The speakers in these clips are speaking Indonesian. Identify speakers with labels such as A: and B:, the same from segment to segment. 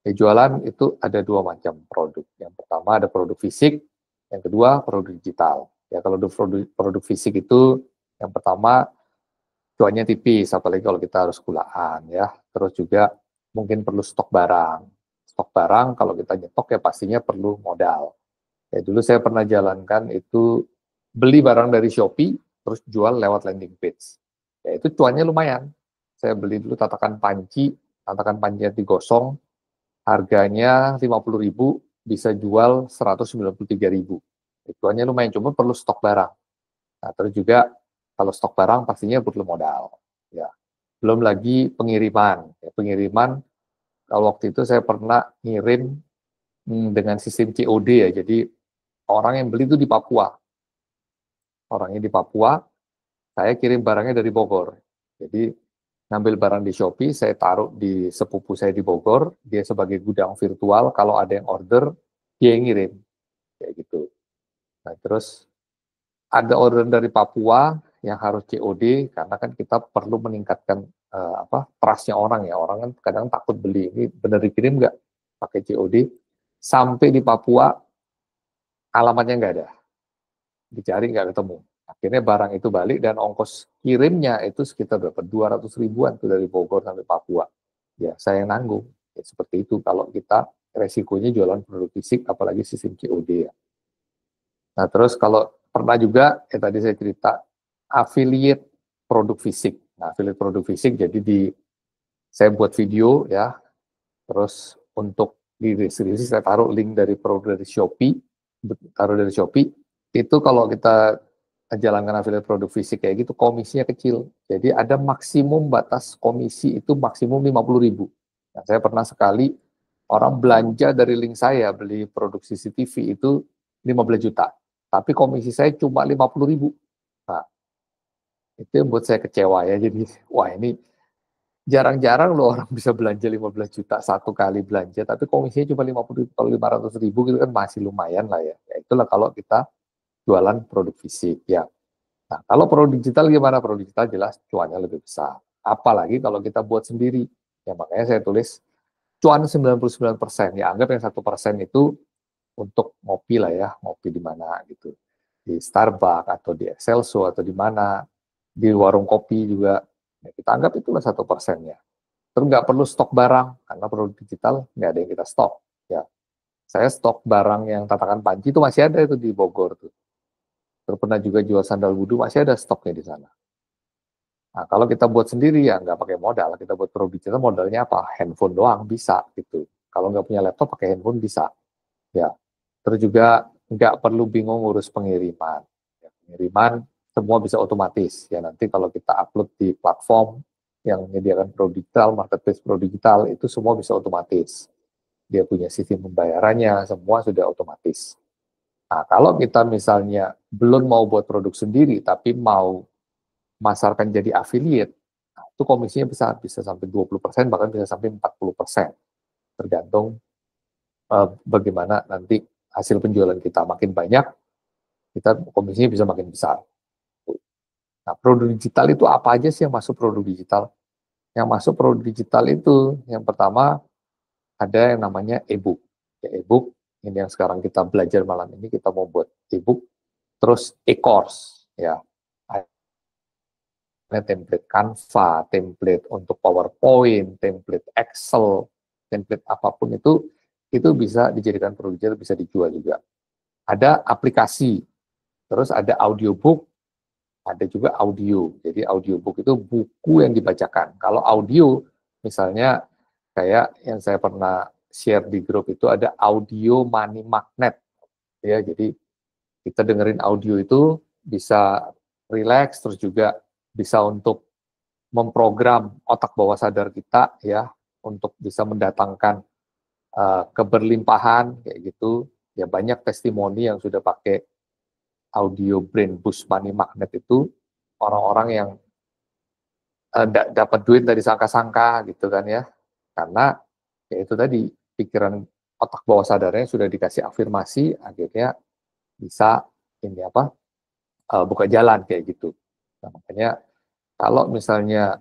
A: Ya, jualan itu ada dua macam produk. Yang pertama ada produk fisik, yang kedua produk digital. Ya, kalau produk fisik itu yang pertama cuannya tipis, apalagi kalau kita harus kulaan ya. Terus juga mungkin perlu stok barang. Stok barang kalau kita nyetok ya pastinya perlu modal. Ya, dulu saya pernah jalankan itu beli barang dari Shopee, terus jual lewat landing page. Ya, itu cuannya lumayan. Saya beli dulu tatakan panci yang digosong, harganya 50.000, bisa jual 193.000. Cuannya lumayan, cuma perlu stok barang. Nah, terus juga kalau stok barang pastinya perlu modal. Ya, belum lagi pengiriman. Ya, pengiriman, kalau waktu itu saya pernah ngirim dengan sistem COD ya, jadi orang yang beli itu di Papua. Orangnya di Papua, saya kirim barangnya dari Bogor. Jadi ngambil barang di Shopee, saya taruh di sepupu saya di Bogor, dia sebagai gudang virtual, kalau ada yang order, dia yang ngirim. Kayak gitu. Nah, terus ada order dari Papua yang harus COD, karena kan kita perlu meningkatkan trust-nya orang ya. Orang kan kadang takut beli, ini benar dikirim nggak pakai COD. Sampai di Papua, alamatnya nggak ada. Dicari nggak ketemu. Akhirnya barang itu balik dan ongkos kirimnya itu sekitar berapa? 200 ribuan tuh dari Bogor sampai Papua. Ya, saya yang nanggung. Ya, seperti itu kalau kita resikonya jualan produk fisik, apalagi sistem COD ya. Nah, terus kalau pernah juga, tadi saya cerita, affiliate produk fisik. Nah, affiliate produk fisik, jadi saya buat video ya, terus untuk di deskripsi saya taruh link dari produk dari Shopee, itu kalau kita jalankan affiliate produk fisik kayak gitu, komisinya kecil. Jadi ada maksimum batas komisi itu maksimum 50.000. Nah, saya pernah sekali orang belanja dari link saya, beli produk CCTV itu 15 juta. Tapi komisi saya cuma 50.000. Nah, itu yang buat saya kecewa ya. Jadi, wah ini jarang-jarang loh orang bisa belanja 15 juta satu kali belanja, tapi komisinya cuma 50.000, kalau 500.000 gitu kan masih lumayan lah ya. Ya itulah kalau kita jualan produk fisik ya. Nah, kalau produk digital gimana? Produk digital jelas cuannya lebih besar. Apalagi kalau kita buat sendiri. Ya makanya saya tulis cuan 99%. Ya anggap yang 1% itu untuk ngopi lah ya, ngopi di mana gitu. Di Starbucks atau di Excelso atau di mana, di warung kopi juga. Ya, kita anggap itulah 1%-nya. Terus nggak perlu stok barang, karena produk digital nggak ada yang kita stok. Ya, saya stok barang yang tatakan panci itu masih ada itu di Bogor tuh. Terus pernah juga jual sandal wudhu, masih ada stoknya di sana. Nah, kalau kita buat sendiri ya nggak pakai modal, kita buat produk digital modalnya apa? Handphone doang bisa gitu. Kalau nggak punya laptop pakai handphone bisa. Ya, terus juga nggak perlu bingung ngurus pengiriman. Ya, pengiriman semua bisa otomatis. Ya nanti kalau kita upload di platform yang menyediakan produk digital, marketplace produk digital itu semua bisa otomatis. Dia punya sistem pembayarannya, semua sudah otomatis. Nah, kalau kita misalnya belum mau buat produk sendiri, tapi mau masarkan jadi affiliate, nah, itu komisinya bisa sampai 20%, bahkan bisa sampai 40%. Tergantung bagaimana nanti hasil penjualan kita makin banyak, kita komisinya bisa makin besar. Nah, produk digital itu apa aja sih yang masuk produk digital? Yang masuk produk digital itu, yang pertama ada yang namanya e-book. Ya, e-book, ini yang sekarang kita belajar malam ini, kita mau buat e-book. Terus e-course, ya. Ada template Canva, template untuk PowerPoint, template Excel, template apapun itu bisa dijadikan produk digital, bisa dijual juga. Ada aplikasi, terus ada audiobook, ada juga audio. Jadi audiobook itu buku yang dibacakan. Kalau audio, misalnya kayak yang saya pernah share di grup itu ada audio money magnet. Ya, jadi kita dengerin audio itu bisa relax, terus juga bisa untuk memprogram otak bawah sadar kita ya untuk bisa mendatangkan keberlimpahan kayak gitu. Ya banyak testimoni yang sudah pakai audio brain boost money magnet itu orang-orang yang dapat duit dari sangka-sangka gitu kan ya. Karena ya itu tadi pikiran otak bawah sadarnya sudah dikasih afirmasi, akhirnya bisa ini buka jalan kayak gitu. Nah, makanya kalau misalnya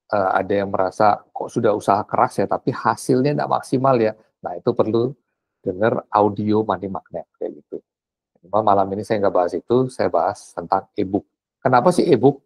A: ada yang merasa kok sudah usaha keras ya, tapi hasilnya tidak maksimal ya. Nah itu perlu dengar audio money magnet kayak gitu. Cuma malam ini saya nggak bahas itu, saya bahas tentang e-book. Kenapa sih e-book?